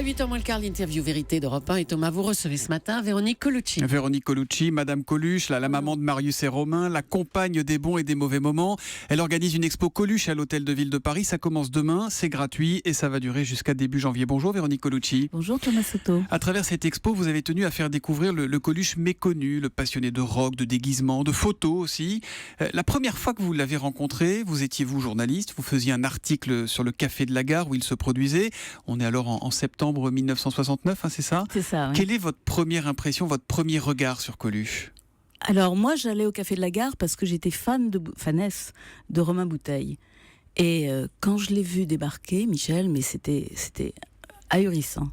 8h moins le quart, l'interview vérité d'Europe 1. Et Thomas, vous recevez ce matin Véronique Colucci. Véronique Colucci, Madame Coluche, la maman de Marius et Romain, la compagne des bons et des mauvais moments. Elle organise une expo Coluche à l'Hôtel de Ville de Paris. Ça commence demain, c'est gratuit et ça va durer jusqu'à début janvier. Bonjour Véronique Colucci. Bonjour Thomas Soto. À travers cette expo, vous avez tenu à faire découvrir le Coluche méconnu, le passionné de rock, de déguisement, de photos aussi. La première fois que vous l'avez rencontré, vous étiez journaliste, vous faisiez un article sur le Café de la Gare où il se produisait. On est alors en septembre 1969, hein, c'est ça ? C'est ça, oui. Quelle est votre première impression, votre premier regard sur Coluche ? Alors moi, j'allais au Café de la Gare parce que j'étais fanesse de Romain Bouteille. Et quand je l'ai vu débarquer, Michel, mais c'était ahurissant.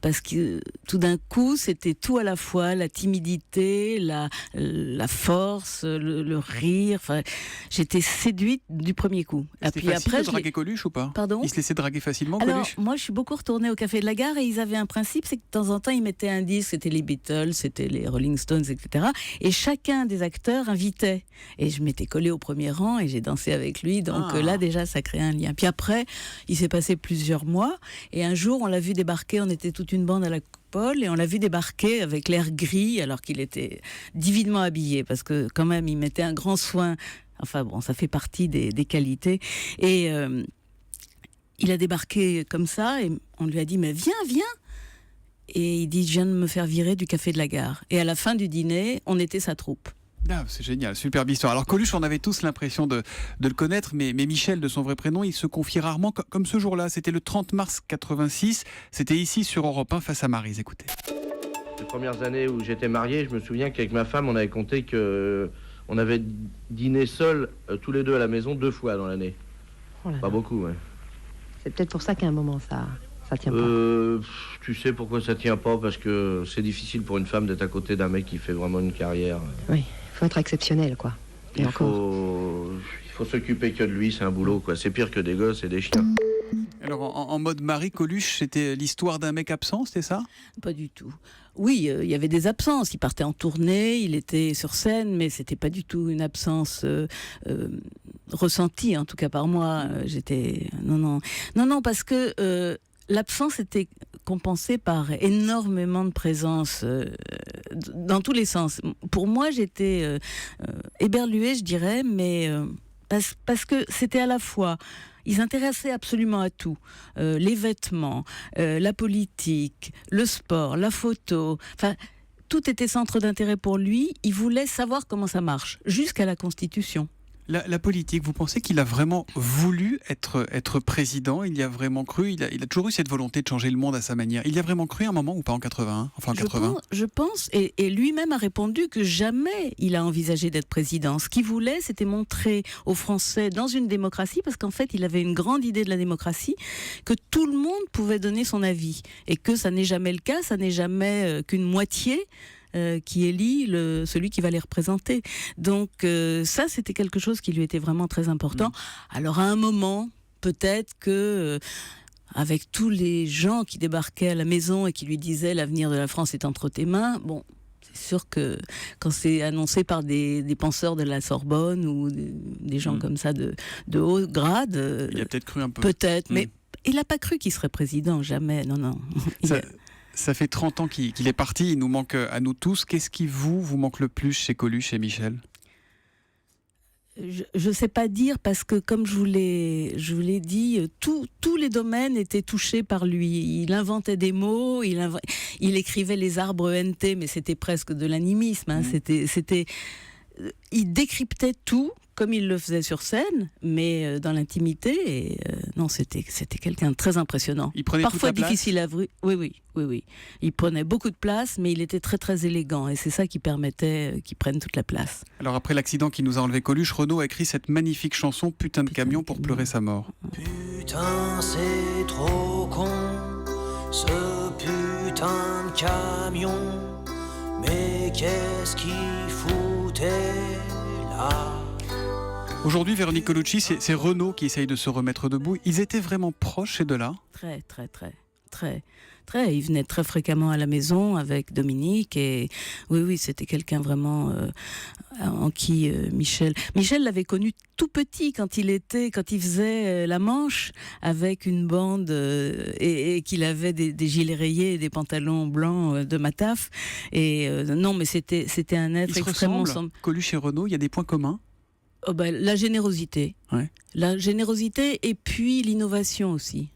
Parce que tout d'un coup, c'était tout à la fois, la timidité, la force, le rire. Enfin, j'étais séduite du premier coup. C'était facile de draguer Coluche ou pas ? Pardon ? Il se laissait draguer facilement, Alors, Coluche ? moi, je suis beaucoup retournée au Café de la Gare et ils avaient un principe, c'est que de temps en temps, ils mettaient un disque, c'était les Beatles, c'était les Rolling Stones, etc. Et chacun des acteurs invitait. Et je m'étais collée au premier rang et j'ai dansé avec lui. Donc là, déjà, ça créait un lien. Puis après, il s'est passé plusieurs mois et un jour, on l'a vu débarquer, on était toute une bande à la Coupole et on l'a vu débarquer avec l'air gris alors qu'il était divinement habillé parce que quand même il mettait un grand soin. Enfin bon, ça fait partie des qualités. Et il a débarqué comme ça et on lui a dit mais viens. Et il dit je viens de me faire virer du Café de la Gare. Et à la fin du dîner, on était sa troupe. Ah, c'est génial, superbe histoire. Alors Coluche, on avait tous l'impression de le connaître, mais Michel, de son vrai prénom, il se confie rarement comme ce jour-là. C'était le 30 mars 86, c'était ici sur Europe 1 face à Maryse, écoutez. Les premières années où j'étais marié, je me souviens qu'avec ma femme, on avait compté qu'on avait dîné seuls, tous les deux à la maison, 2 fois dans l'année. Oh là là. Pas beaucoup, ouais. C'est peut-être pour ça qu'à un moment, ça tient pas. Tu sais pourquoi ça tient pas ? Parce que c'est difficile pour une femme d'être à côté d'un mec qui fait vraiment une carrière. Oui, faut être exceptionnel, quoi. Et Il encore. faut s'occuper que de lui, c'est un boulot, quoi. C'est pire que des gosses et des chiens. Alors en mode Marie, Coluche, c'était l'histoire d'un mec absent, c'était ça ? Pas du tout. Oui, il y avait des absences. Il partait en tournée, il était sur scène, mais c'était pas du tout une absence ressentie, en tout cas par moi. Non, parce que l'absence était compensée par énormément de présence dans tous les sens. Pour moi, j'étais éberluée, je dirais, mais parce que c'était à la fois... Ils s'intéressaient absolument à tout. Les vêtements, la politique, le sport, la photo. Enfin, tout était centre d'intérêt pour lui. Il voulait savoir comment ça marche, jusqu'à la Constitution. La politique, vous pensez qu'il a vraiment voulu être président ? Il y a vraiment cru ? Il a toujours eu cette volonté de changer le monde à sa manière. Il y a vraiment cru à un moment ou pas en 81 ? Enfin en 80 ? Je pense, et lui-même a répondu que jamais il a envisagé d'être président. Ce qu'il voulait, c'était montrer aux Français dans une démocratie, parce qu'en fait, il avait une grande idée de la démocratie, que tout le monde pouvait donner son avis. Et que ça n'est jamais le cas, ça n'est jamais qu'une moitié qui élit celui qui va les représenter. Donc ça, c'était quelque chose qui lui était vraiment très important. Alors à un moment, peut-être que avec tous les gens qui débarquaient à la maison et qui lui disaient l'avenir de la France est entre tes mains, bon, c'est sûr que quand c'est annoncé par des penseurs de la Sorbonne ou des gens comme ça de haut grade, il a peut-être cru un peu. Peut-être, mais il n'a pas cru qu'il serait président, jamais, non. Ça fait 30 ans qu'il est parti, il nous manque à nous tous. Qu'est-ce qui vous manque le plus chez Coluche et Michel ? Je ne sais pas dire parce que, comme je vous l'ai dit, tous les domaines étaient touchés par lui. Il inventait des mots, il écrivait les arbres NT, mais c'était presque de l'animisme. Hein. Il décryptait tout comme il le faisait sur scène, mais dans l'intimité. Et, non, c'était quelqu'un de très impressionnant. Il prenait parfois toute la difficile à voir. Oui. Il prenait beaucoup de place, mais il était très très élégant, et c'est ça qui permettait qu'il prenne toute la place. Alors après l'accident qui nous a enlevé Coluche, Renaud a écrit cette magnifique chanson Putain de camion pour pleurer sa mort. Putain, c'est trop con, ce putain de camion. Mais qu'est-ce qu'il foutait là ? Aujourd'hui, Véronique Colucci, c'est Renaud qui essaye de se remettre debout. Ils étaient vraiment proches ces deux-là ? Très, très, très. Il venait très fréquemment à la maison avec Dominique et oui, c'était quelqu'un vraiment en qui Michel l'avait connu tout petit quand il faisait la Manche avec une bande et qu'il avait des gilets rayés et des pantalons blancs de Mataf et non mais c'était un être extrêmement ressemblent, Coluche et Renaud, il y a des points communs. La générosité. Ouais. La générosité et puis l'innovation aussi.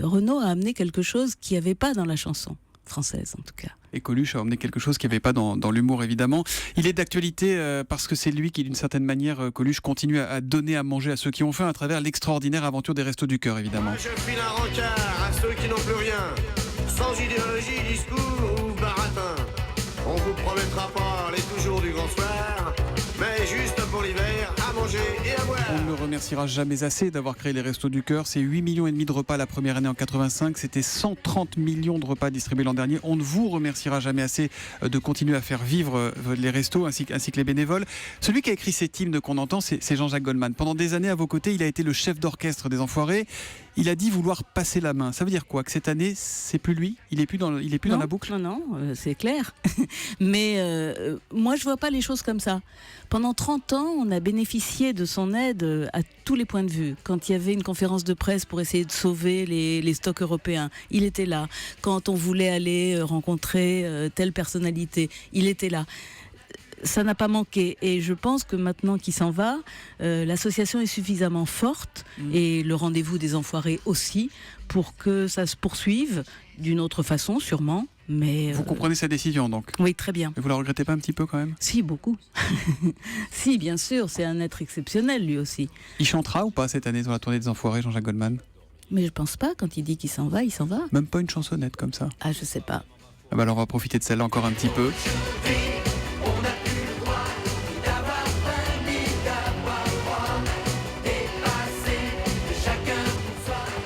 Renaud a amené quelque chose qu'il n'y avait pas dans la chanson française en tout cas. Et Coluche a amené quelque chose qu'il n'y avait pas dans l'humour évidemment. Il est d'actualité parce que c'est lui qui d'une certaine manière, Coluche, continue à donner à manger à ceux qui ont faim à travers l'extraordinaire aventure des Restos du Cœur évidemment. Moi, je file un rencard à ceux qui n'ont plus rien, sans idéologie, discours ou baratin. On vous promettra pas les toujours du grand soir, mais juste pour l'hiver, à manger et à boire. On ne le remerciera jamais assez d'avoir créé les Restos du Cœur. C'est 8,5 millions de repas la première année en 85. C'était 130 millions de repas distribués l'an dernier. On ne vous remerciera jamais assez de continuer à faire vivre les restos ainsi que les bénévoles. Celui qui a écrit cet hymne qu'on entend, c'est Jean-Jacques Goldman. Pendant des années à vos côtés, il a été le chef d'orchestre des Enfoirés. Il a dit vouloir passer la main. Ça veut dire quoi? Que cette année, c'est plus lui? Il est plus dans la boucle? Non, c'est clair. Mais moi, je vois pas les choses comme ça. Pendant 30 ans, on a bénéficié de son aide à tous les points de vue. Quand il y avait une conférence de presse pour essayer de sauver les stocks européens, il était là. Quand on voulait aller rencontrer telle personnalité, il était là. Ça n'a pas manqué et je pense que maintenant qu'il s'en va, l'association est suffisamment forte et le rendez-vous des Enfoirés aussi pour que ça se poursuive d'une autre façon sûrement. Mais vous comprenez sa décision donc? Oui, très bien. Mais vous la regrettez pas un petit peu quand même? Si, beaucoup. Si, bien sûr, c'est un être exceptionnel lui aussi. Il chantera ou pas cette année sur la tournée des Enfoirés, Jean-Jacques Goldman? Mais je pense pas, quand il dit qu'il s'en va, il s'en va. Même pas une chansonnette comme ça? Ah, je sais pas. Ah bah alors on va profiter de celle-là encore un petit peu.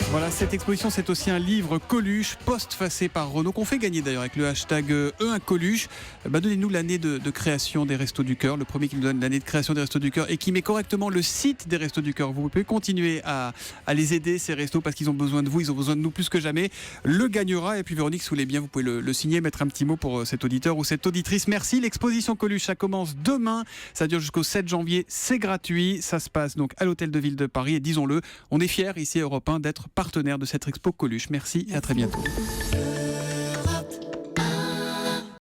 Voilà, cette exposition, c'est aussi un livre Coluche, postfacé par Renaud, qu'on fait gagner d'ailleurs avec le hashtag #E1Coluche. Donnez-nous l'année de création des Restos du Cœur, le premier qui nous donne l'année de création des Restos du Cœur et qui met correctement le site des Restos du Cœur. Vous pouvez continuer à les aider, ces restos, parce qu'ils ont besoin de vous, ils ont besoin de nous plus que jamais. Le gagnera, et puis Véronique, si vous voulez bien, vous pouvez le signer, mettre un petit mot pour cet auditeur ou cette auditrice. Merci. L'exposition Coluche, ça commence demain, ça dure jusqu'au 7 janvier, c'est gratuit, ça se passe donc à l'Hôtel de Ville de Paris, et disons-le, on est fiers ici à Europe 1 d'être partenaire de cette expo Coluche. Merci et à très bientôt.